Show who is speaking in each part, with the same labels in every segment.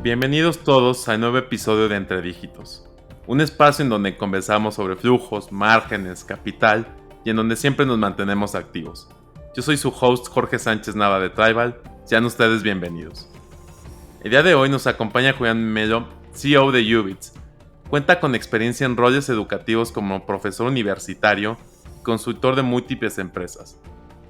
Speaker 1: Bienvenidos todos al nuevo episodio de Entre Dígitos, un espacio en donde conversamos sobre flujos, márgenes, capital y en donde siempre nos mantenemos activos. Yo soy su host Jorge Sánchez Nava de Tribal, sean ustedes bienvenidos. El día de hoy nos acompaña Julián Melo, CEO de Ubits. Cuenta con experiencia en roles educativos como profesor universitario y consultor de múltiples empresas.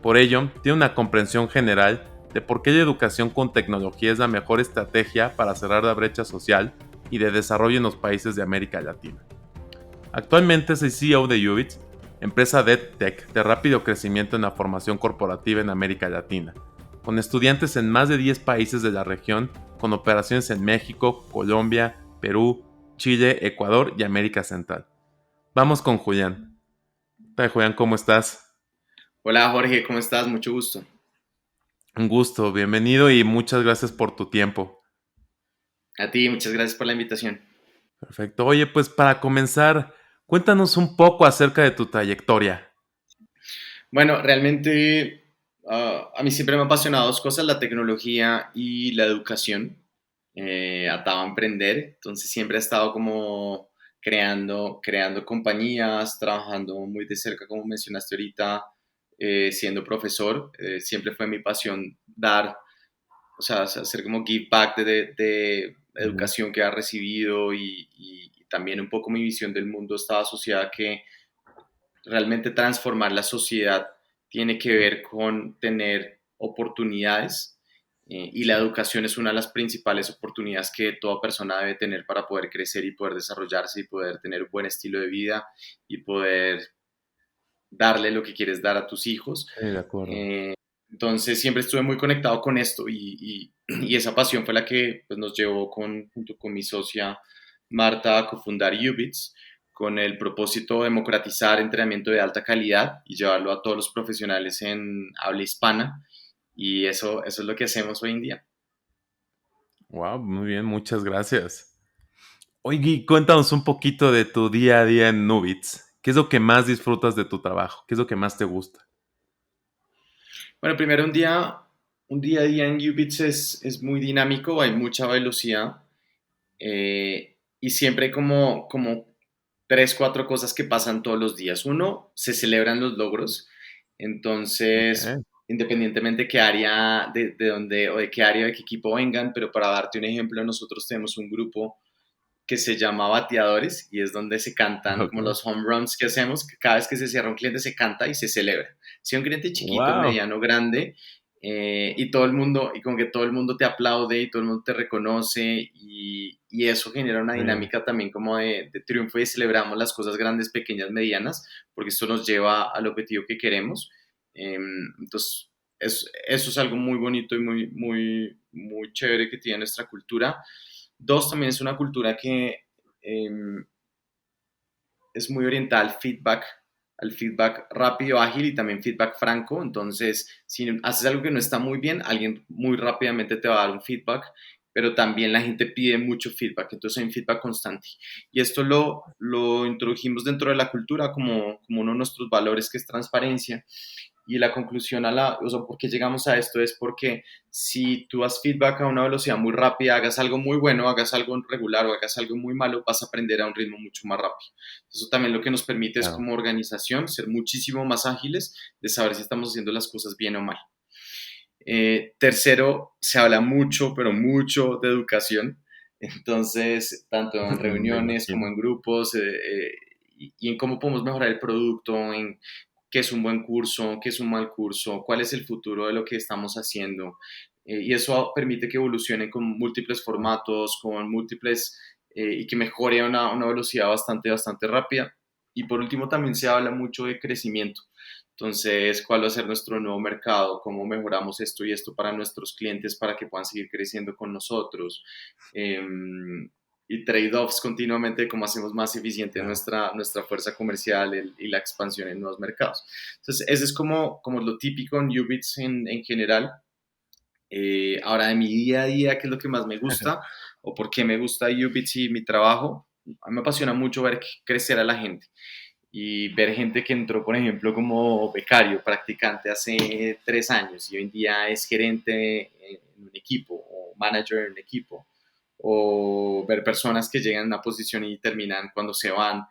Speaker 1: Por ello, tiene una comprensión general de por qué la educación con tecnología es la mejor estrategia para cerrar la brecha social y de desarrollo en los países de América Latina. Actualmente es el CEO de Ubits, empresa de EdTech de rápido crecimiento en la formación corporativa en América Latina, con estudiantes en más de 10 países de la región, con operaciones en México, Colombia, Perú, Chile, Ecuador y América Central. Vamos con Julián. ¿Qué tal, Julián? ¿Cómo estás?
Speaker 2: Hola Jorge, ¿cómo estás? Mucho gusto.
Speaker 1: Un gusto, bienvenido y muchas gracias por tu tiempo.
Speaker 2: A ti, muchas gracias por la invitación.
Speaker 1: Perfecto. Oye, pues para comenzar, cuéntanos un poco acerca de tu trayectoria.
Speaker 2: Bueno, realmente a mí siempre me han apasionado dos cosas, la tecnología y la educación. Atado a emprender, entonces siempre he estado como creando compañías, trabajando muy de cerca, como mencionaste ahorita, siendo profesor. Siempre fue mi pasión dar, o sea, hacer como give back de
Speaker 1: Ujú.
Speaker 2: educación que ha recibido y también un poco mi visión del mundo estaba asociada a que realmente transformar la sociedad tiene que ver con tener oportunidades y la educación es una de las principales oportunidades que toda persona debe tener para poder crecer y poder desarrollarse y poder tener un buen estilo de vida y poder darle lo que quieres dar a tus hijos.
Speaker 1: Sí, de acuerdo.
Speaker 2: Eh, entonces siempre estuve muy conectado con esto y esa pasión fue la que pues, nos llevó junto con mi socia Marta a cofundar Ubits con el propósito de democratizar entrenamiento de alta calidad y llevarlo a todos los profesionales en habla hispana y eso es lo que hacemos hoy en día.
Speaker 1: Wow, muy bien, muchas gracias. Oye, cuéntanos un poquito de tu día a día en Nubits. ¿Qué es lo que más disfrutas de tu trabajo? ¿Qué es lo que más te gusta?
Speaker 2: Bueno, primero un día a día en Ubits es muy dinámico, hay mucha velocidad y siempre hay como tres, cuatro cosas que pasan todos los días. Uno, se celebran los logros, entonces,
Speaker 1: Ok.
Speaker 2: independientemente de qué área, de dónde o de qué área, de qué equipo vengan, pero para darte un ejemplo, nosotros tenemos un grupo que se llama Bateadores y es donde se cantan como
Speaker 1: Ok.
Speaker 2: los home runs que hacemos, que cada vez que se cierra un cliente se canta y se celebra. Si un cliente chiquito,
Speaker 1: Wow.
Speaker 2: mediano, grande, y todo el mundo, y como que todo el mundo te aplaude y todo el mundo te reconoce y eso genera una dinámica también como de triunfo y celebramos las cosas grandes, pequeñas, medianas, porque esto nos lleva al objetivo que queremos. Entonces, eso es algo muy bonito y muy chévere que tiene nuestra cultura. Dos, también es una cultura que eh, es muy orientada al feedback rápido, ágil y también feedback franco. Entonces, si haces algo que no está muy bien, alguien muy rápidamente te va a dar un feedback, pero también la gente pide mucho feedback, entonces hay un feedback constante. Y esto lo introdujimos dentro de la cultura como uno de nuestros valores, que es transparencia. Y la conclusión o sea, ¿por qué llegamos a esto? Es porque si tú das feedback a una velocidad muy rápida, hagas algo muy bueno, hagas algo regular o hagas algo muy malo, vas a aprender a un ritmo mucho más rápido. Eso también lo que nos permite es
Speaker 1: Claro.
Speaker 2: como organización ser muchísimo más ágiles de saber si estamos haciendo las cosas bien o mal. Tercero, se habla mucho, pero mucho de educación. Entonces, tanto en
Speaker 1: Me
Speaker 2: reuniones como
Speaker 1: imagino.
Speaker 2: en grupos y en cómo podemos mejorar el producto, en qué es un buen curso, qué es un mal curso, cuál es el futuro de lo que estamos haciendo. Y eso permite que evolucione con múltiples formatos, con múltiples y que mejore a una velocidad bastante rápida. Y por último, también se habla mucho de crecimiento. Entonces, ¿cuál va a ser nuestro nuevo mercado? ¿Cómo mejoramos esto y esto para nuestros clientes para que puedan seguir creciendo con nosotros? Eh, y trade-offs continuamente, cómo hacemos más eficiente
Speaker 1: Claro.
Speaker 2: nuestra fuerza comercial y la expansión en nuevos mercados. Entonces, ese es como lo típico en Ubits en general. Ahora, de mi día a día, ¿qué es lo que más me gusta? ¿O por qué me gusta Ubits y mi trabajo? A mí me apasiona mucho ver crecer a la gente y ver gente que entró, por ejemplo, como becario, practicante hace 3 años y hoy en día es gerente en un equipo o manager en un equipo o ver personas que llegan a una posición y terminan cuando se van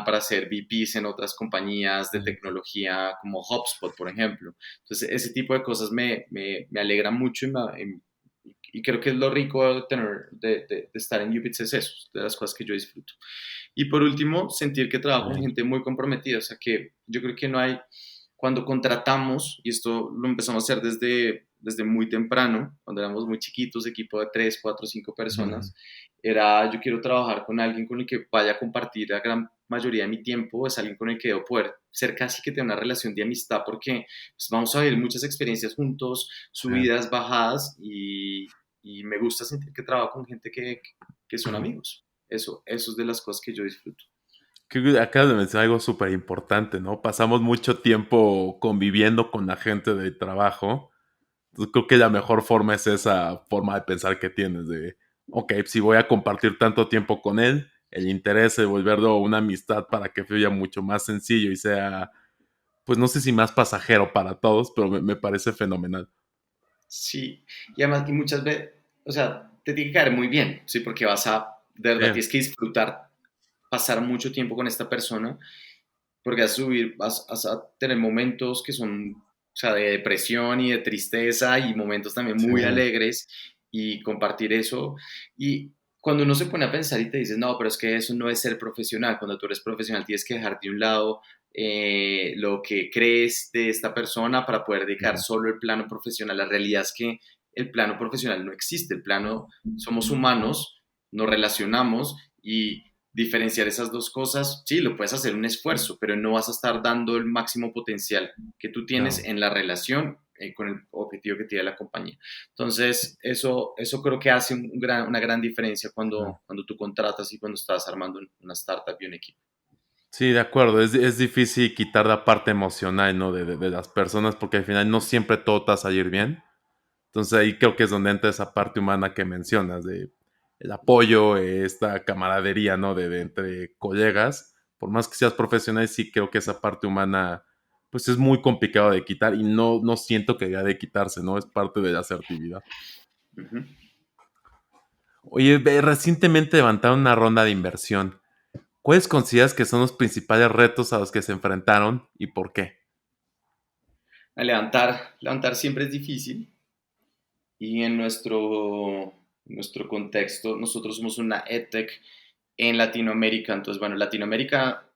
Speaker 2: para ser VPs en otras compañías de tecnología como HubSpot, por ejemplo. Entonces, ese tipo de cosas me alegra mucho y creo que es lo rico de, de estar en UBITS es eso, de las cosas que yo disfruto. Y por último, sentir que trabajo con gente muy comprometida, o sea que yo creo que no hay, cuando contratamos, y esto lo empezamos a hacer desde muy temprano, cuando éramos muy chiquitos, equipo de 3 4 5 personas, era yo quiero trabajar con alguien con el que vaya a compartir la gran mayoría de mi tiempo, es alguien con el que debo poder ser casi que tener una relación de amistad porque pues, vamos a vivir muchas experiencias juntos, subidas, bajadas y me gusta sentir que trabajo con gente que son amigos. Eso es de las cosas que yo disfruto.
Speaker 1: Creo que acabas de mencionar algo súper importante, ¿no? Pasamos mucho tiempo conviviendo con la gente del trabajo. Entonces creo que la mejor forma es esa forma de pensar que tienes de, ok, si voy a compartir tanto tiempo con él, el interés de volverlo una amistad para que fluya mucho más sencillo y sea, pues no sé si más pasajero para todos, pero me parece fenomenal.
Speaker 2: Sí, y además, y muchas veces, o sea, te tiene que caer muy bien, ¿sí? Porque de
Speaker 1: Sí,
Speaker 2: verdad, tienes que disfrutar, pasar mucho tiempo con esta persona, porque vas a tener momentos que son, o sea, de depresión y de tristeza y momentos también
Speaker 1: sí,
Speaker 2: muy alegres y compartir eso. Y cuando uno se pone a pensar y te dices, no, pero es que eso no es ser profesional, cuando tú eres profesional tienes que dejar de un lado lo que crees de esta persona para poder dedicar solo el plano profesional. La realidad es que el plano profesional no existe, el plano, somos humanos, nos relacionamos y diferenciar esas dos cosas, sí, lo puedes hacer un esfuerzo, pero no vas a estar dando el máximo potencial que tú tienes
Speaker 1: claro.
Speaker 2: en la relación con el objetivo que tiene la compañía. Entonces, eso creo que hace una gran diferencia cuando tú contratas y cuando estás armando una startup y un equipo.
Speaker 1: Sí, de acuerdo. Es difícil quitar la parte emocional, ¿no? De las personas, porque al final no siempre todo te va a salir bien. Entonces ahí creo que es donde entra esa parte humana que mencionas, de el apoyo, esta camaradería, ¿no? De entre colegas. Por más que seas profesional, sí creo que esa parte humana, pues es muy complicado de quitar y no siento que haya de quitarse, ¿no? Es parte de la asertividad.
Speaker 2: Uh -huh.
Speaker 1: Oye, recientemente levantaron una ronda de inversión. ¿Cuáles consideras que son los principales retos a los que se enfrentaron y por qué?
Speaker 2: Levantar siempre es difícil y en nuestro contexto, nosotros somos una EdTech en Latinoamérica. Entonces, bueno, Latinoamérica,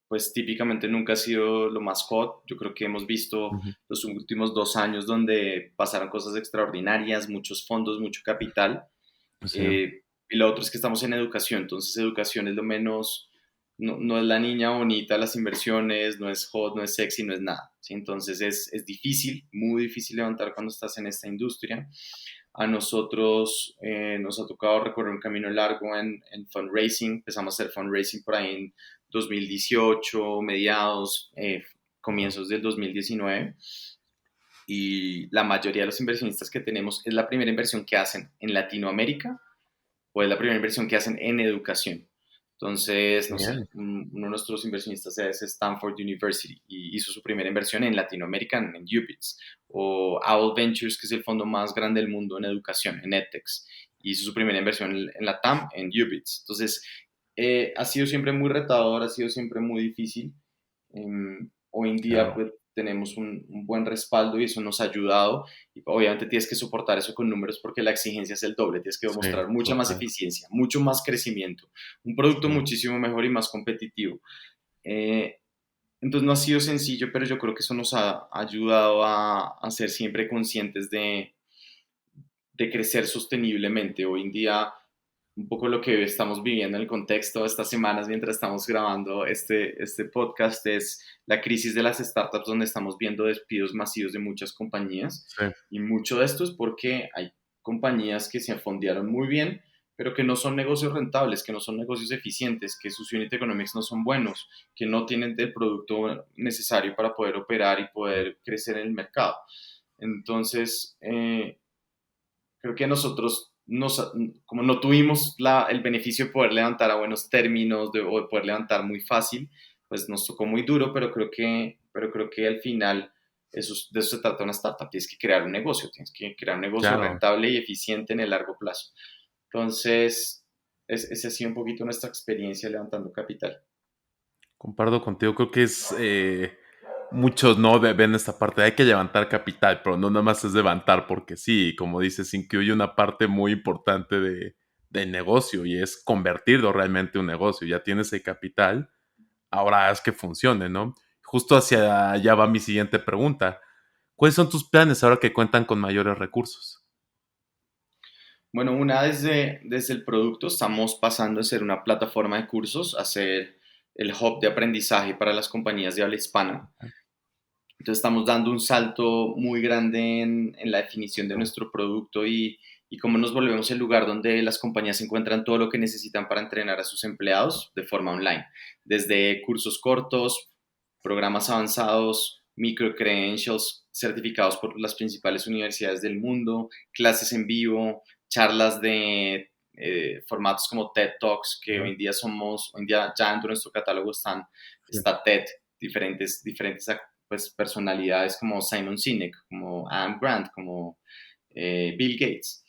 Speaker 2: pues típicamente nunca ha sido lo más hot. Yo creo que hemos visto
Speaker 1: Ujú.
Speaker 2: los últimos 2 años donde pasaron cosas extraordinarias, muchos fondos, mucho capital.
Speaker 1: Sí,
Speaker 2: Y lo otro es que estamos en educación. Entonces, educación es lo menos, no es la niña bonita, las inversiones, no es hot, no es sexy, no es nada. ¿Sí? Entonces, es difícil, muy difícil levantar cuando estás en esta industria. A nosotros nos ha tocado recorrer un camino largo en fundraising. Empezamos a hacer fundraising por ahí en 2018, mediados, comienzos del 2019. Y la mayoría de los inversionistas que tenemos es la primera inversión que hacen en Latinoamérica o es la primera inversión que hacen en educación. Entonces, no sé,
Speaker 1: bien.
Speaker 2: uno de nuestros inversionistas es Stanford University y hizo su primera inversión en Latinoamérica, en UBITS, o Owl Ventures, que es el fondo más grande del mundo en educación, en EdTechs, y hizo su primera inversión en la TAM, en UBITS. Entonces, ha sido siempre muy retador, ha sido siempre muy difícil. Hoy en día,
Speaker 1: Claro.
Speaker 2: pues, tenemos un buen respaldo y eso nos ha ayudado. Y obviamente tienes que soportar eso con números porque la exigencia es el doble. Tienes que
Speaker 1: Sí,
Speaker 2: demostrar mucha más
Speaker 1: total.
Speaker 2: eficiencia, mucho más crecimiento, un producto
Speaker 1: Sí.
Speaker 2: muchísimo mejor y más competitivo. Eh, entonces no ha sido sencillo, pero yo creo que eso nos ha ayudado a ser siempre conscientes de crecer sosteniblemente. Hoy en día, un poco lo que estamos viviendo en el contexto de estas semanas mientras estamos grabando este podcast es la crisis de las startups donde estamos viendo despidos masivos de muchas compañías
Speaker 1: Sí,
Speaker 2: y mucho de esto es porque hay compañías que se fondearon muy bien pero que no son negocios rentables, que no son negocios eficientes, que sus unit economics no son buenos, que no tienen el producto necesario para poder operar y poder crecer en el mercado. Entonces, creo que nosotros, como no tuvimos el beneficio de poder levantar a buenos términos o de poder levantar muy fácil, pues nos tocó muy duro, pero creo que al final de eso se trata una startup. Tienes que crear un negocio, tienes que crear un negocio
Speaker 1: claro.
Speaker 2: rentable y eficiente en el largo plazo. Entonces, esa ha sido un poquito nuestra experiencia levantando capital.
Speaker 1: Comparto contigo, creo que muchos no ven esta parte, hay que levantar capital, pero no nada más es levantar porque sí, como dices, incluye una parte muy importante del negocio y es convertirlo realmente en un negocio. Ya tienes el capital, ahora haz que funcione, ¿no? Justo hacia allá va mi siguiente pregunta. ¿Cuáles son tus planes ahora que cuentan con mayores recursos?
Speaker 2: Bueno, desde el producto estamos pasando a ser una plataforma de cursos, a ser el hub de aprendizaje para las compañías de habla hispana. Entonces estamos dando un salto muy grande en la definición de nuestro producto y cómo nos volvemos el lugar donde las compañías encuentran todo lo que necesitan para entrenar a sus empleados de forma online, desde cursos cortos, programas avanzados, micro-credentials certificados por las principales universidades del mundo, clases en vivo, charlas de formatos como TED Talks, que hoy en día ya dentro de nuestro catálogo
Speaker 1: Sí.
Speaker 2: está TED, diferentes pues, personalidades como Simon Sinek, como Adam Grant, como Bill Gates.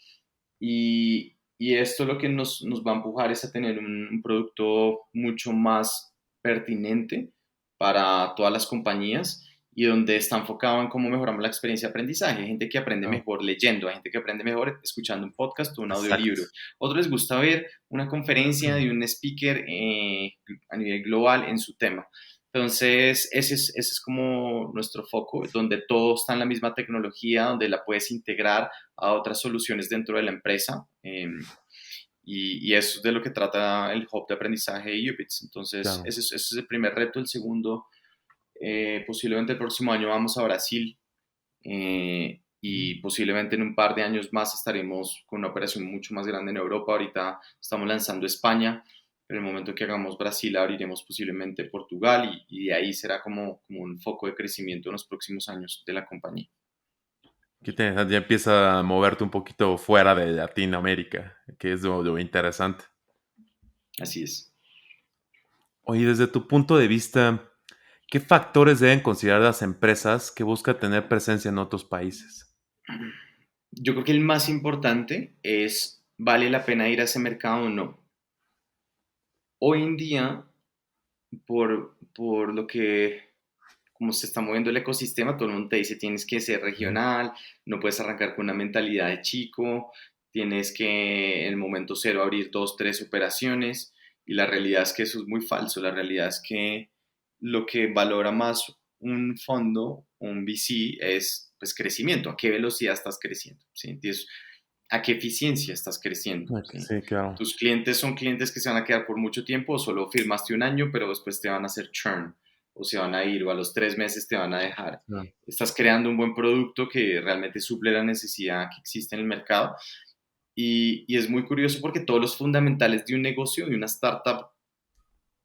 Speaker 2: Y esto lo que nos va a empujar es a tener un producto mucho más pertinente para todas las compañías y donde está enfocado en cómo mejoramos la experiencia de aprendizaje. Hay gente que aprende
Speaker 1: Claro.
Speaker 2: mejor leyendo, hay gente que aprende mejor escuchando un podcast o un
Speaker 1: Exacto.
Speaker 2: audiolibro. Otros les gusta ver una conferencia de un speaker a nivel global en su tema. Entonces, ese es como nuestro foco, donde todo está en la misma tecnología, donde la puedes integrar a otras soluciones dentro de la empresa. Y eso es de lo que trata el hub de aprendizaje de Ubits. Entonces,
Speaker 1: Claro.
Speaker 2: ese es el primer reto. El segundo, posiblemente el próximo año vamos a Brasil y posiblemente en un par de años más estaremos con una operación mucho más grande en Europa. Ahorita estamos lanzando España. En el momento que hagamos Brasil, abriremos posiblemente Portugal y de ahí será como un foco de crecimiento en los próximos años de la compañía.
Speaker 1: Ya empieza a moverte un poquito fuera de Latinoamérica, que es lo interesante.
Speaker 2: Así es.
Speaker 1: Oye, desde tu punto de vista, ¿qué factores deben considerar las empresas que buscan tener presencia en otros países?
Speaker 2: Yo creo que el más importante es, ¿vale la pena ir a ese mercado o no? Hoy en día, por lo que, como se está moviendo el ecosistema, todo el mundo te dice, tienes que ser
Speaker 1: Ujú.
Speaker 2: regional, no puedes arrancar con una mentalidad de chico, tienes que en el momento cero abrir dos, tres operaciones, y la realidad es que eso es muy falso. La realidad es que lo que valora más un fondo, un VC, es pues crecimiento, a qué velocidad estás creciendo, ¿sí? Entonces, a qué eficiencia estás creciendo, ¿sí?
Speaker 1: Sí, claro.
Speaker 2: Tus clientes son clientes que se van a quedar por mucho tiempo o solo firmaste un año, pero después te van a hacer churn o se van a ir o a los 3 meses te van a dejar.
Speaker 1: Claro.
Speaker 2: Estás creando un buen producto que realmente suple la necesidad que existe en el mercado y es muy curioso porque todos los fundamentales de un negocio, de una startup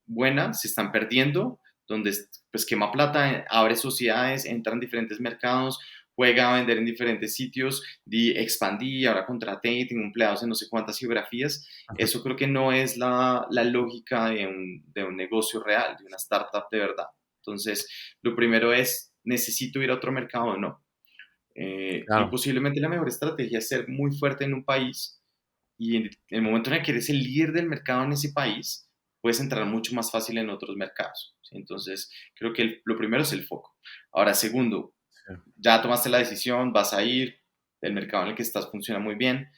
Speaker 2: buena, se están perdiendo, donde pues quema plata, abre sociedades, entra en diferentes mercados, juega a vender en diferentes sitios, expandí, ahora contraté, tengo empleados en no sé cuántas geografías. Eso creo que no es la lógica de un negocio real, de una startup de verdad. Entonces, lo primero es, ¿necesito ir a otro mercado o no? Y
Speaker 1: Claro.
Speaker 2: posiblemente la mejor estrategia es ser muy fuerte en un país y en el momento en el que eres el líder del mercado en ese país, puedes entrar mucho más fácil en otros mercados, ¿sí? Entonces, creo que lo primero es el foco. Ahora, segundo,
Speaker 1: Sí.
Speaker 2: ya tomaste la decisión, vas a ir, el mercado en el que estás funciona muy bien,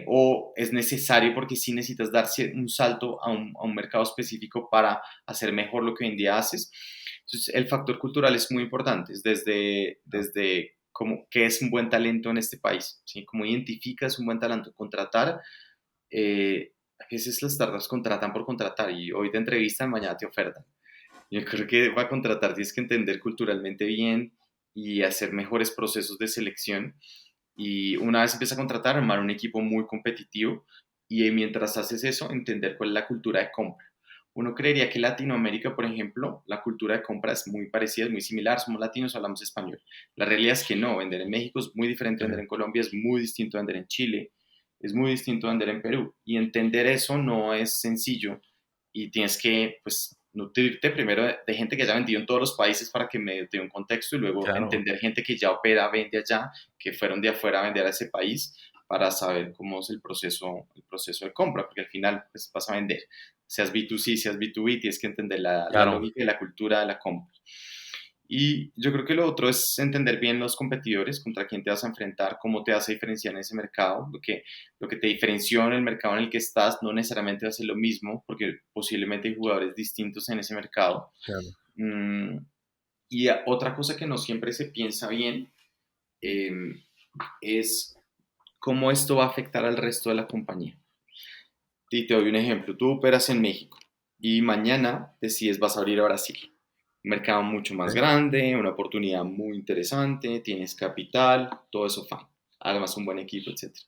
Speaker 2: o es necesario porque sí necesitas dar un salto a un mercado específico para hacer mejor lo que hoy en día haces. Entonces, el factor cultural es muy importante, es desde cómo, qué es un buen talento en este país, ¿sí? Cómo identificas un buen talento, contratar. A veces las startups contratan por contratar y hoy te entrevistan, mañana te ofertan. Yo creo que para contratar tienes que entender culturalmente bien y hacer mejores procesos de selección. Y una vez empiezas a contratar, armar un equipo muy competitivo y mientras haces eso, entender cuál es la cultura de compra. Uno creería que Latinoamérica, por ejemplo, la cultura de compra es muy parecida, es muy similar, somos latinos, hablamos español. La realidad es que no, vender en México es muy diferente,
Speaker 1: Sí.
Speaker 2: vender en Colombia es muy distinto a vender en Chile, es muy distinto a vender en Perú. Y entender eso no es sencillo y tienes que, pues, nutrirte primero de gente que haya vendido en todos los países para que me dé un contexto y luego
Speaker 1: Claro.
Speaker 2: entender gente que ya opera, vende allá, que fueron de afuera a vender a ese país para saber cómo es el proceso de compra, porque al final pues, vas a vender. Seas B2C, seas B2B, tienes que entender la
Speaker 1: Claro,
Speaker 2: lógica y la cultura de la compra. Y yo creo que lo otro es entender bien los competidores, contra quién te vas a enfrentar, cómo te vas a diferenciar en ese mercado. Lo que te diferenció en el mercado en el que estás no necesariamente va a ser lo mismo, porque posiblemente hay jugadores distintos en ese mercado.
Speaker 1: claro.
Speaker 2: Mm, otra cosa que no siempre se piensa bien eh, es cómo esto va a afectar al resto de la compañía. Y te doy un ejemplo, tú operas en México y mañana decides vas a abrir a Brasil. Un mercado mucho más
Speaker 1: Ok.
Speaker 2: grande, una oportunidad muy interesante, tienes capital, todo eso fine. Además un buen equipo, etcétera.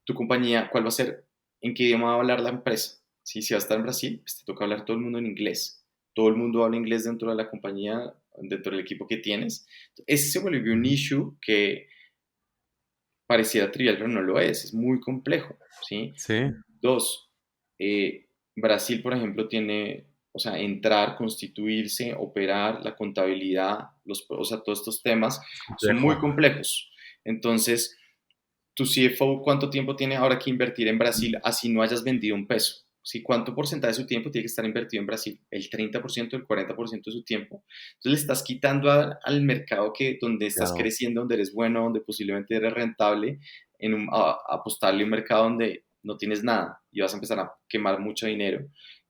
Speaker 2: Tu compañía, ¿cuál va a ser? ¿En qué idioma va a hablar la empresa? Si va a estar en Brasil, pues te toca hablar todo el mundo en inglés. Todo el mundo habla inglés dentro de la compañía, dentro del equipo que tienes. Ese se volvió un
Speaker 1: Ujú.
Speaker 2: issue que pareciera trivial, pero no lo es muy complejo, ¿sí?
Speaker 1: Sí,
Speaker 2: Dos, Brasil, por ejemplo, tiene, o sea, entrar, constituirse, operar, la contabilidad, o sea, todos estos temas
Speaker 1: es
Speaker 2: son muy
Speaker 1: complejo.
Speaker 2: complejos. Entonces, tu CFO, ¿cuánto tiempo tiene ahora que invertir en Brasil así no hayas vendido un peso? ¿Sí? ¿Cuánto porcentaje de su tiempo tiene que estar invertido en Brasil? ¿El 30%, el 40% de su tiempo? Entonces le estás quitando al mercado donde estás
Speaker 1: Claro.
Speaker 2: creciendo, donde eres bueno, donde posiblemente eres rentable, a apostarle a un mercado donde no tienes nada y vas a empezar a quemar mucho dinero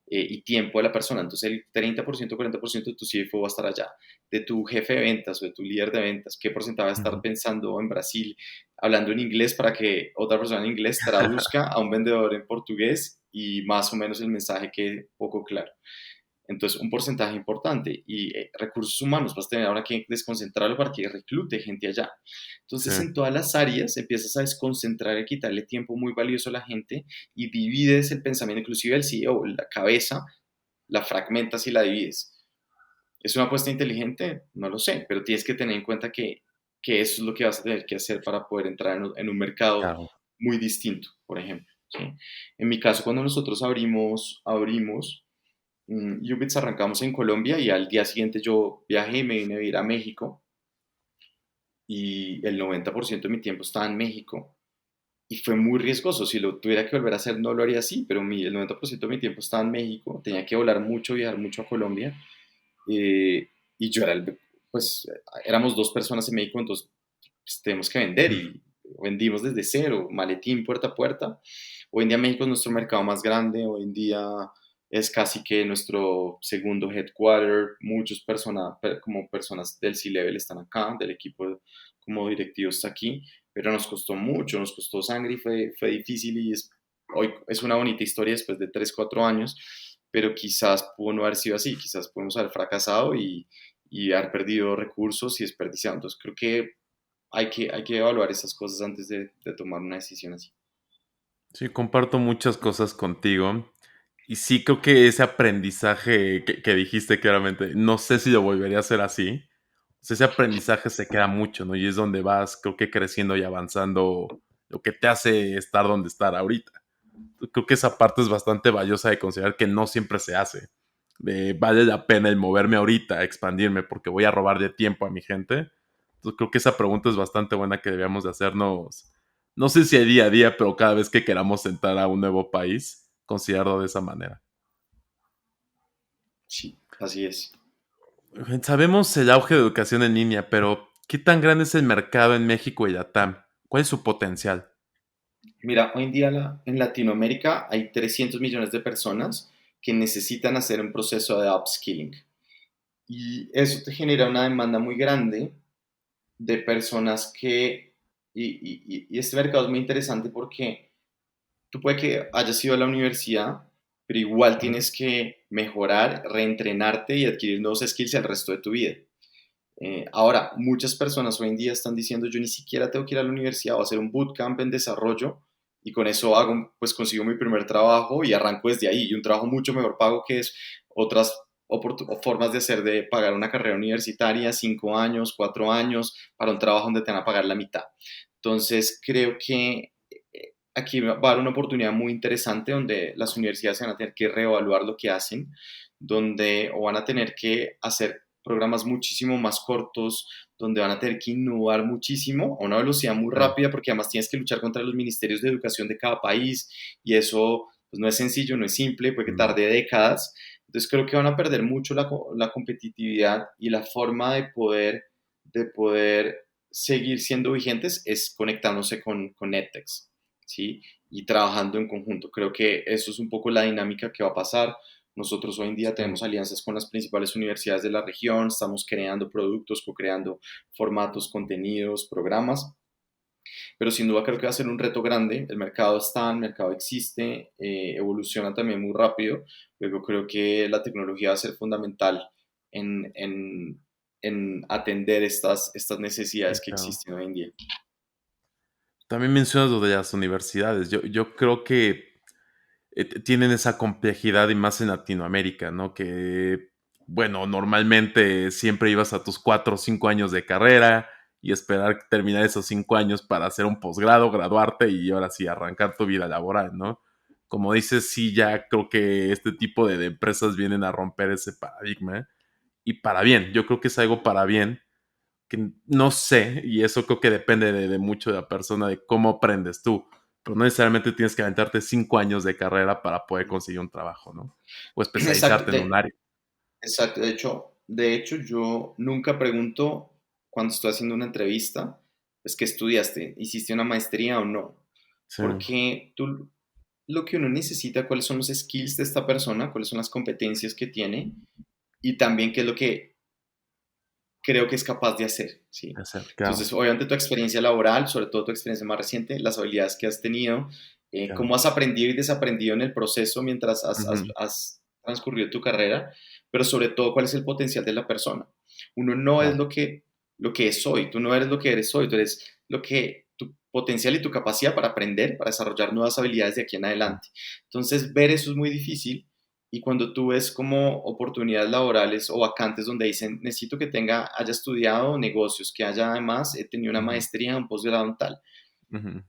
Speaker 2: y tiempo de la persona. Entonces el 30%, 40% de tu CFO va a estar allá. De tu jefe de ventas o de tu líder de ventas, ¿qué porcentaje va a estar
Speaker 1: Ujú.
Speaker 2: pensando en Brasil, hablando en inglés para que otra persona en inglés traduzca a un vendedor en portugués y más o menos el mensaje quede poco claro? Entonces, un porcentaje importante y recursos humanos, vas a tener ahora que desconcentrarlo para que reclute gente allá.
Speaker 1: Sí,
Speaker 2: Entonces, en todas las áreas empiezas a desconcentrar y quitarle tiempo muy valioso a la gente y divides el pensamiento, inclusive el CEO, la cabeza, la fragmentas y la divides. ¿Es una apuesta inteligente? No lo sé, pero tienes que tener en cuenta que eso es lo que vas a tener que hacer para poder entrar en un mercado
Speaker 1: claro.
Speaker 2: muy distinto, por ejemplo. ¿Sí? En mi caso, cuando nosotros abrimos Ubits, arrancamos en Colombia y al día siguiente yo viajé y me vine a vivir a México y el 90% de mi tiempo estaba en México y fue muy riesgoso. Si lo tuviera que volver a hacer no lo haría así, pero el 90% de mi tiempo estaba en México, tenía que volar mucho, viajar mucho a Colombia y yo pues éramos dos personas en México, entonces pues, tenemos que vender y vendimos desde cero, maletín puerta a puerta. Hoy en día México es nuestro mercado más grande, hoy en día es casi que nuestro segundo headquarter, muchas personas, como personas del C-Level están acá, del equipo como directivo está aquí, pero nos costó mucho, nos costó sangre y fue difícil y hoy es una bonita historia después de 3 4 años, pero quizás pudo no haber sido así, quizás podemos haber fracasado y haber perdido recursos y desperdiciado. Entonces creo que hay que evaluar esas cosas antes de tomar una decisión así.
Speaker 1: Sí, comparto muchas cosas contigo. Y sí creo que ese aprendizaje que dijiste claramente, no sé si lo volvería a hacer así. O sea, ese aprendizaje se queda mucho, ¿no? Y es donde vas, creo que creciendo y avanzando, lo que te hace estar donde estar ahorita. Creo que esa parte es bastante valiosa de considerar que no siempre se hace. Vale la pena el moverme ahorita, expandirme, porque voy a robar de tiempo a mi gente. Entonces creo que esa pregunta es bastante buena que debíamos de hacernos. No sé si día a día, pero cada vez que queramos entrar a un nuevo país, considerarlo de esa manera.
Speaker 2: Sí, así es.
Speaker 1: Sabemos el auge de educación en línea, pero ¿qué tan grande es el mercado en México y Latam? ¿Cuál es su potencial?
Speaker 2: Mira, hoy en día en Latinoamérica hay 300 millones de personas que necesitan hacer un proceso de upskilling. Y eso te genera una demanda muy grande de personas y este mercado es muy interesante porque tú puede que hayas ido a la universidad, pero igual
Speaker 1: Ujú.
Speaker 2: tienes que mejorar, reentrenarte y adquirir nuevos skills el resto de tu vida. Ahora, muchas personas hoy en día están diciendo, yo ni siquiera tengo que ir a la universidad, voy a hacer un bootcamp en desarrollo y con eso pues consigo mi primer trabajo y arranco desde ahí. Y un trabajo mucho mejor pago que es otras formas de hacer, de pagar una carrera universitaria, 5 años, 4 años, para un trabajo donde te van a pagar la mitad. Entonces, creo que aquí va a haber una oportunidad muy interesante donde las universidades van a tener que reevaluar lo que hacen, donde o van a tener que hacer programas muchísimo más cortos, donde van a tener que innovar muchísimo a una velocidad muy
Speaker 1: Claro.
Speaker 2: rápida, porque además tienes que luchar contra los ministerios de educación de cada país, y eso pues, no es sencillo, no es simple, puede que
Speaker 1: No.
Speaker 2: tarde décadas. Entonces creo que van a perder mucho la competitividad y la forma de poder seguir siendo vigentes es conectándose con EdTechs, ¿sí? Y trabajando en conjunto. Creo que eso es un poco la dinámica que va a pasar. Nosotros hoy en día
Speaker 1: Sí.
Speaker 2: tenemos alianzas con las principales universidades de la región, estamos creando productos, co-creando formatos, contenidos, programas, pero sin duda creo que va a ser un reto grande. El mercado está, el mercado existe, evoluciona también muy rápido. Luego creo que la tecnología va a ser fundamental en, en, en atender estas
Speaker 1: Sí,
Speaker 2: necesidades que
Speaker 1: claro.
Speaker 2: existen hoy en día.
Speaker 1: También mencionas lo de las universidades. Yo creo que tienen esa complejidad y más en Latinoamérica, ¿no? Que, bueno, normalmente siempre ibas a tus 4 o 5 años de carrera y esperar terminar esos 5 años para hacer un posgrado, graduarte y ahora sí arrancar tu vida laboral, ¿no? Como dices, sí, ya creo que este tipo de empresas vienen a romper ese paradigma, ¿eh? Y para bien, yo creo que es algo para bien, que no sé, y eso creo que depende de mucho de la persona, de cómo aprendes tú, pero no necesariamente tienes que aventarte 5 años de carrera para poder conseguir un trabajo, ¿no? O
Speaker 2: Exacto,
Speaker 1: especializarte en un área.
Speaker 2: exacto. De hecho, yo nunca pregunto cuando estoy haciendo una entrevista, pues, ¿qué estudiaste? ¿Hiciste una maestría o no?
Speaker 1: Sí,
Speaker 2: Porque lo que uno necesita, cuáles son los skills de esta persona, cuáles son las competencias que tiene y también qué es lo que creo que es capaz de hacer, ¿sí?
Speaker 1: claro,
Speaker 2: Entonces, obviamente tu experiencia laboral, sobre todo tu experiencia más reciente, las habilidades que has tenido,
Speaker 1: claro.
Speaker 2: cómo has aprendido y desaprendido en el proceso mientras
Speaker 1: Ujú,
Speaker 2: has transcurrido tu carrera, pero sobre todo cuál es el potencial de la persona. Uno no es
Speaker 1: claro.
Speaker 2: lo que es hoy, tú no eres lo que eres hoy, tú eres lo que tu potencial y tu capacidad para aprender, para desarrollar nuevas habilidades de aquí en
Speaker 1: Claro.
Speaker 2: adelante. Entonces, ver eso es muy difícil y cuando tú ves como oportunidades laborales o vacantes donde dicen, necesito que haya estudiado negocios, que haya además tenido una
Speaker 1: Ujú,
Speaker 2: maestría, un posgrado en tal.
Speaker 1: ujú.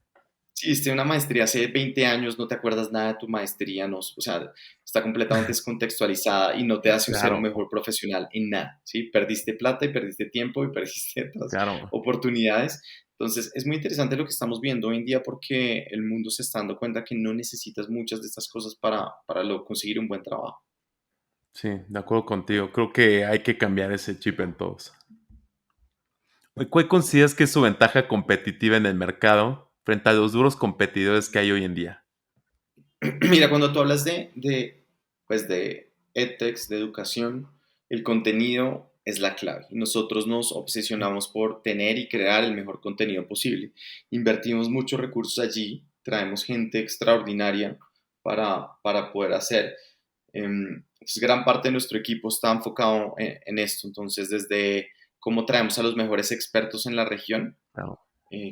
Speaker 2: Si hiciste una maestría hace 20 años, no te acuerdas nada de tu maestría, no, o sea, está completamente descontextualizada y no te hace ser un
Speaker 1: Claro,
Speaker 2: mejor profesional en nada, ¿sí? Perdiste plata y perdiste tiempo y perdiste otras
Speaker 1: claro.
Speaker 2: oportunidades. Entonces, es muy interesante lo que estamos viendo hoy en día porque el mundo se está dando cuenta que no necesitas muchas de estas cosas para conseguir un buen trabajo.
Speaker 1: Sí, de acuerdo contigo. Creo que hay que cambiar ese chip en todos. ¿Cuál consideras que es su ventaja competitiva en el mercado frente a los duros competidores que hay hoy en día?
Speaker 2: Mira, cuando tú hablas pues de edtechs, de educación, el contenido es la clave. Nosotros nos obsesionamos por tener y crear el mejor contenido posible. Invertimos muchos recursos allí, traemos gente extraordinaria para poder hacer. Entonces, gran parte de nuestro equipo está enfocado en esto. Entonces, desde cómo traemos a los mejores expertos en la región,
Speaker 1: Claro,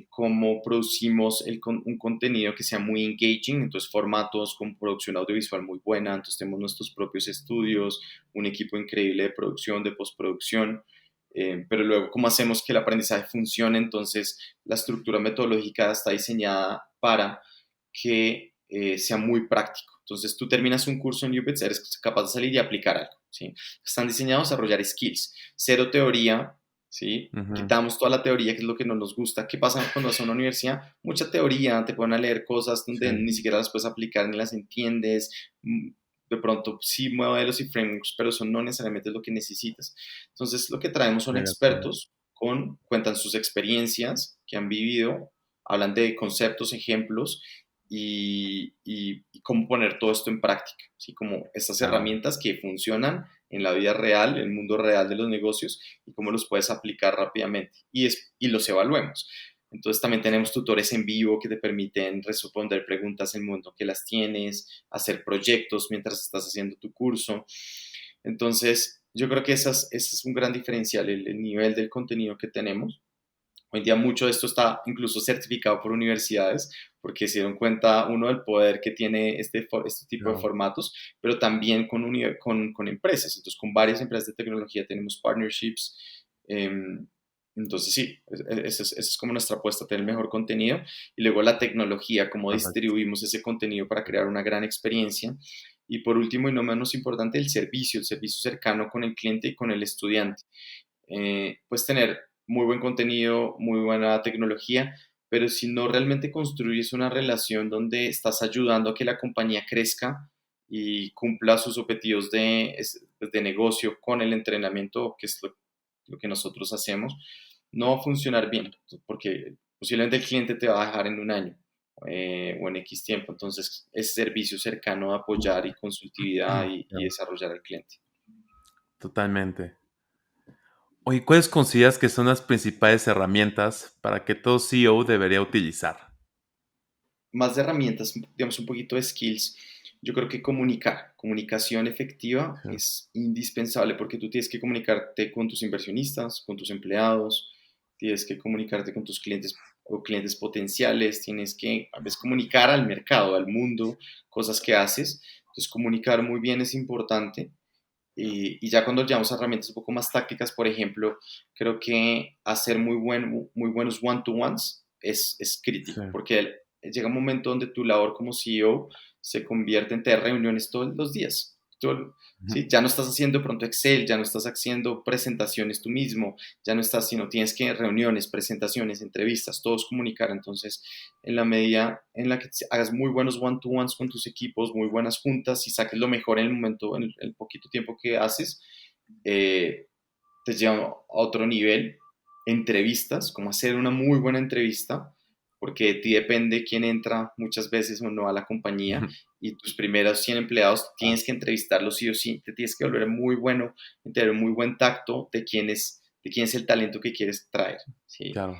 Speaker 2: cómo producimos un contenido que sea muy engaging, entonces formatos con producción audiovisual muy buena, entonces tenemos nuestros propios estudios, un equipo increíble de producción, de postproducción, pero luego cómo hacemos que el aprendizaje funcione, entonces la estructura metodológica está diseñada para que sea muy práctico. Entonces tú terminas un curso en UPETS, eres capaz de salir y aplicar algo, ¿sí? Están diseñados a desarrollar skills, cero teoría, ¿sí?
Speaker 1: ujú,
Speaker 2: Quitamos toda la teoría, que es lo que no nos gusta. ¿Qué pasa cuando vas a una universidad? Mucha teoría, te ponen a leer cosas
Speaker 1: sí,
Speaker 2: donde ni siquiera las puedes aplicar ni las entiendes. De pronto sí modelos y frameworks, pero eso no necesariamente es lo que necesitas. Entonces lo que traemos son
Speaker 1: estoy de acuerdo.
Speaker 2: expertos, cuentan sus experiencias que han vivido, hablan de conceptos, ejemplos y cómo poner todo esto en práctica, ¿sí? Como estas
Speaker 1: Claro,
Speaker 2: herramientas que funcionan en la vida real, en el mundo real de los negocios y cómo los puedes aplicar rápidamente y los evaluemos. Entonces también tenemos tutores en vivo que te permiten responder preguntas en el momento que las tienes, hacer proyectos mientras estás haciendo tu curso. Entonces yo creo que ese es un gran diferencial, el nivel del contenido que tenemos. Hoy en día mucho de esto está incluso certificado por universidades porque se dieron cuenta, uno, del poder que tiene este tipo de
Speaker 1: claro.
Speaker 2: formatos, pero también con empresas. Entonces, con varias empresas de tecnología tenemos partnerships. Entonces, sí, esa es como nuestra apuesta, tener el mejor contenido. Y luego la tecnología, cómo
Speaker 1: Perfecto.
Speaker 2: distribuimos ese contenido para crear una gran experiencia. Y por último y no menos importante, el servicio cercano con el cliente y con el estudiante. Puedes tener muy buen contenido, muy buena tecnología, pero si no realmente construyes una relación donde estás ayudando a que la compañía crezca y cumpla sus objetivos pues, de negocio con el entrenamiento, que es lo que nosotros hacemos, no va a funcionar bien, porque posiblemente el cliente te va a dejar en un año o en X tiempo. Entonces, es servicio cercano a apoyar y consultividad y
Speaker 1: Claro.
Speaker 2: desarrollar al cliente.
Speaker 1: Totalmente. Oye, ¿cuáles consideras que son las principales herramientas para que todo CEO debería utilizar?
Speaker 2: Más de herramientas, digamos un poquito de skills, yo creo que comunicación efectiva
Speaker 1: Sí,
Speaker 2: es indispensable porque tú tienes que comunicarte con tus inversionistas, con tus empleados, tienes que comunicarte con tus clientes o clientes potenciales, tienes que a veces comunicar al mercado, al mundo, cosas que haces. Entonces, comunicar muy bien es importante. Y ya cuando llevamos a herramientas un poco más tácticas, por ejemplo, creo que hacer muy buenos one-to-ones es
Speaker 1: sí.
Speaker 2: crítico, porque llega un momento donde tu labor como CEO se convierte en tener reuniones todos los días.
Speaker 1: Ujú.
Speaker 2: ¿Sí? Ya no estás haciendo de pronto Excel, ya no estás haciendo presentaciones tú mismo, ya no estás, sino tienes que reuniones, presentaciones, entrevistas, todos comunicar. Entonces, en la medida en la que hagas muy buenos one-to-ones con tus equipos, muy buenas juntas y saques lo mejor en el momento, en el poquito tiempo que haces, eh, te lleva a otro nivel. Entrevistas, como hacer una muy buena entrevista, porque de ti depende quién entra muchas veces o no a la compañía
Speaker 1: Ujú.
Speaker 2: y tus primeros 100 empleados
Speaker 1: Claro,
Speaker 2: tienes que entrevistarlos sí o sí, te tienes que volver muy bueno, tener muy buen tacto de quién es el talento que quieres traer. ¿Sí?
Speaker 1: claro.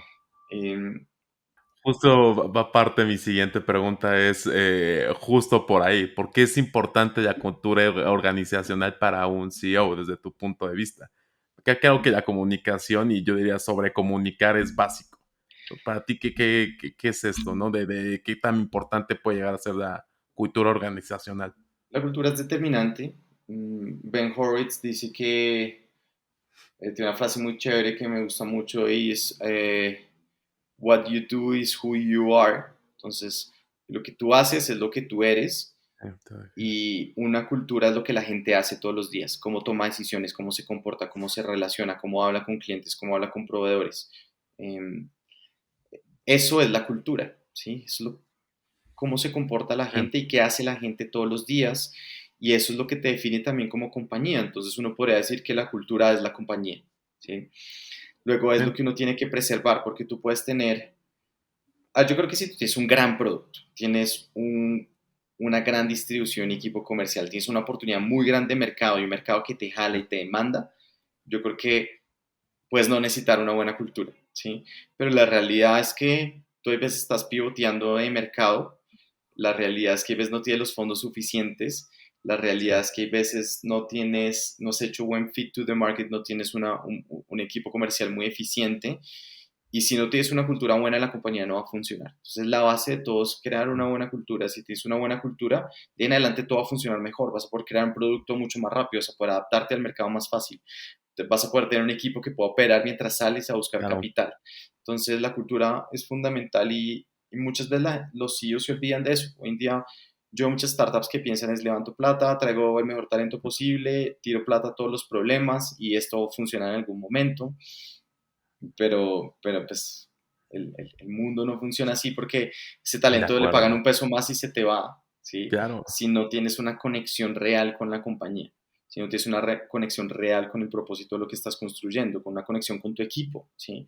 Speaker 2: Em,
Speaker 1: Justo va parte de mi siguiente pregunta es justo por ahí. ¿Por qué es importante la cultura organizacional para un CEO desde tu punto de vista? Porque creo que la comunicación y yo diría sobrecomunicar es básico. Para ti, ¿qué es esto? ¿No? De qué tan importante puede llegar a ser la cultura organizacional.
Speaker 2: la cultura es determinante. Ben Horowitz dice que tiene una frase muy chévere que me gusta mucho y es what you do is who you are. Entonces, lo que tú haces es lo que tú eres y una cultura es lo que la gente hace todos los días, cómo toma decisiones, cómo se comporta, cómo se relaciona, cómo habla con clientes, cómo habla con proveedores. Eh, Eso es la cultura, ¿sí? Eso es cómo se comporta la
Speaker 1: Sí,
Speaker 2: gente y qué hace la gente todos los días. Y eso es lo que te define también como compañía. Entonces uno podría decir que la cultura es la compañía, ¿sí? Luego es
Speaker 1: sí,
Speaker 2: lo que uno tiene que preservar, porque tú puedes tener, yo creo que si tú tienes un gran producto, tienes una gran distribución y equipo comercial, tienes una oportunidad muy grande de mercado y un mercado que te jala
Speaker 1: sí,
Speaker 2: y te demanda, yo creo que puedes no necesitar una buena cultura, ¿sí? Pero la realidad es que tú a veces estás pivoteando de mercado, la realidad es que a veces no tienes los fondos suficientes, la
Speaker 1: sí,
Speaker 2: realidad es que a veces no has hecho buen fit to the market, no tienes un equipo comercial muy eficiente y si no tienes una cultura buena, la compañía no va a funcionar. Entonces, la base de todo es crear una buena cultura. Si tienes una buena cultura, de en adelante todo va a funcionar mejor. Vas a poder crear un producto mucho más rápido, vas a poder adaptarte al mercado más fácil. Vas a poder tener un equipo que pueda operar mientras sales a buscar
Speaker 1: claro.
Speaker 2: capital. Entonces, la cultura es fundamental y muchas veces los CEOs se olvidan de eso. Hoy en día, yo muchas startups que piensan es levanto plata, traigo el mejor talento posible, tiro plata a todos los problemas y esto funciona en algún momento, pero pues el mundo no funciona así porque ese
Speaker 1: De
Speaker 2: talento le pagan
Speaker 1: acuerdo.
Speaker 2: un peso más y se te va, ¿sí?
Speaker 1: Claro.
Speaker 2: Si no tienes una conexión real con la compañía, si no tienes una conexión real con el propósito de lo que estás construyendo, con una conexión con tu equipo, ¿sí?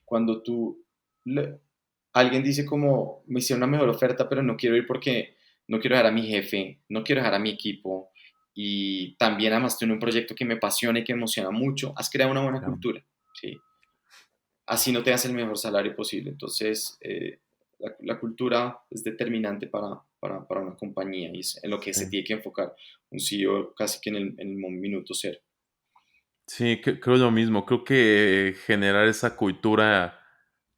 Speaker 2: Cuando le- alguien dice como, me hicieron una mejor oferta, pero no quiero ir porque no quiero dejar a mi jefe, no quiero dejar a mi equipo y también además tengo un proyecto que me apasiona y que me emociona mucho, has creado una buena
Speaker 1: Claro.
Speaker 2: cultura, ¿sí? Así no te das el mejor salario posible. Entonces, la cultura es determinante para una compañía y es en lo que
Speaker 1: Sí.
Speaker 2: se tiene que enfocar un CEO casi que en el minuto cero.
Speaker 1: Sí, creo lo mismo. Creo que generar esa cultura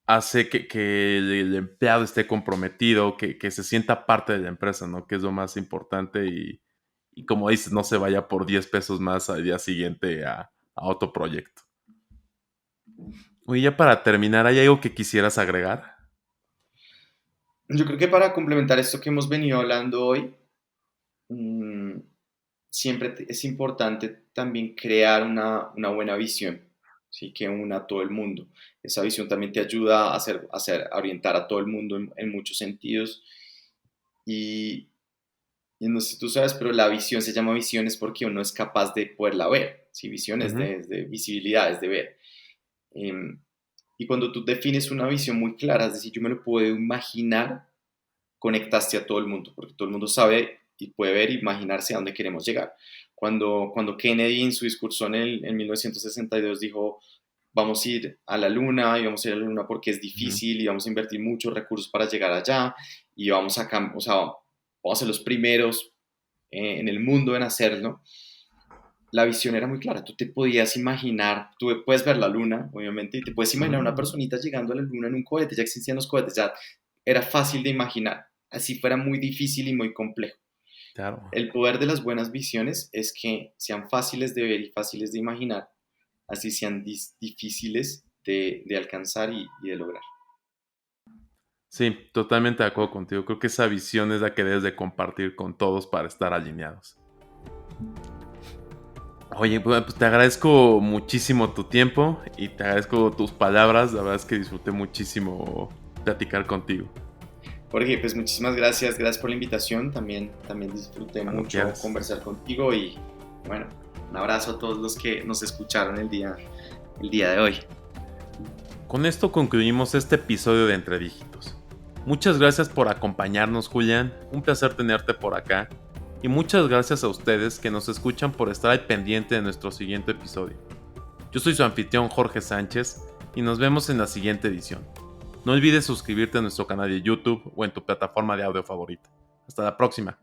Speaker 1: hace que el empleado esté comprometido, que se sienta parte de la empresa, ¿no? Que es lo más importante y como dices, no se vaya por 10 pesos más al día siguiente a otro proyecto. Oye, ya para terminar, ¿hay algo que quisieras agregar?
Speaker 2: Yo creo que para complementar esto que hemos venido hablando hoy, siempre es importante también crear una buena visión, ¿sí? Que una a todo el mundo. Esa visión también te ayuda a orientar a todo el mundo en muchos sentidos. Y, y no sé si tú sabes, pero la visión se llama visión es porque uno es capaz de poderla ver. ¿Sí? Visión
Speaker 1: Ujú.
Speaker 2: es de visibilidad, es de ver. Em, y cuando tú defines una visión muy clara, es decir, yo me lo puedo imaginar, conectaste a todo el mundo, porque todo el mundo sabe y puede ver, imaginarse a dónde queremos llegar. Cuando Kennedy en su discurso en 1962 dijo, vamos a ir a la luna y vamos a ir a la luna porque es
Speaker 1: Ujú.
Speaker 2: difícil y vamos a invertir muchos recursos para llegar allá y o sea, vamos a ser los primeros en el mundo en hacerlo. La visión era muy clara, tú te podías imaginar, tú puedes ver la luna, obviamente, y te puedes imaginar una
Speaker 1: Mm,
Speaker 2: personita llegando a la luna en un cohete, ya existían los cohetes, ya era fácil de imaginar, así fuera muy difícil y muy complejo.
Speaker 1: claro.
Speaker 2: El poder de las buenas visiones es que sean fáciles de ver y fáciles de imaginar, así sean difíciles de alcanzar y de lograr.
Speaker 1: Sí, totalmente de acuerdo contigo. Creo que esa visión es la que debes de compartir con todos para estar alineados. Oye, pues te agradezco muchísimo tu tiempo y te agradezco tus palabras. La verdad es que disfruté muchísimo platicar contigo.
Speaker 2: Jorge, pues muchísimas gracias, gracias por la invitación, también disfruté
Speaker 1: Cuando
Speaker 2: mucho
Speaker 1: quieras.
Speaker 2: conversar contigo y bueno, un abrazo a todos los que nos escucharon el día de hoy.
Speaker 1: Con esto concluimos este episodio de Entre Dígitos. Muchas gracias por acompañarnos, Julián. Un placer tenerte por acá. Y muchas gracias a ustedes que nos escuchan por estar al pendiente de nuestro siguiente episodio. Yo soy su anfitrión Jorge Sánchez y nos vemos en la siguiente edición. No olvides suscribirte a nuestro canal de YouTube o en tu plataforma de audio favorita. Hasta la próxima.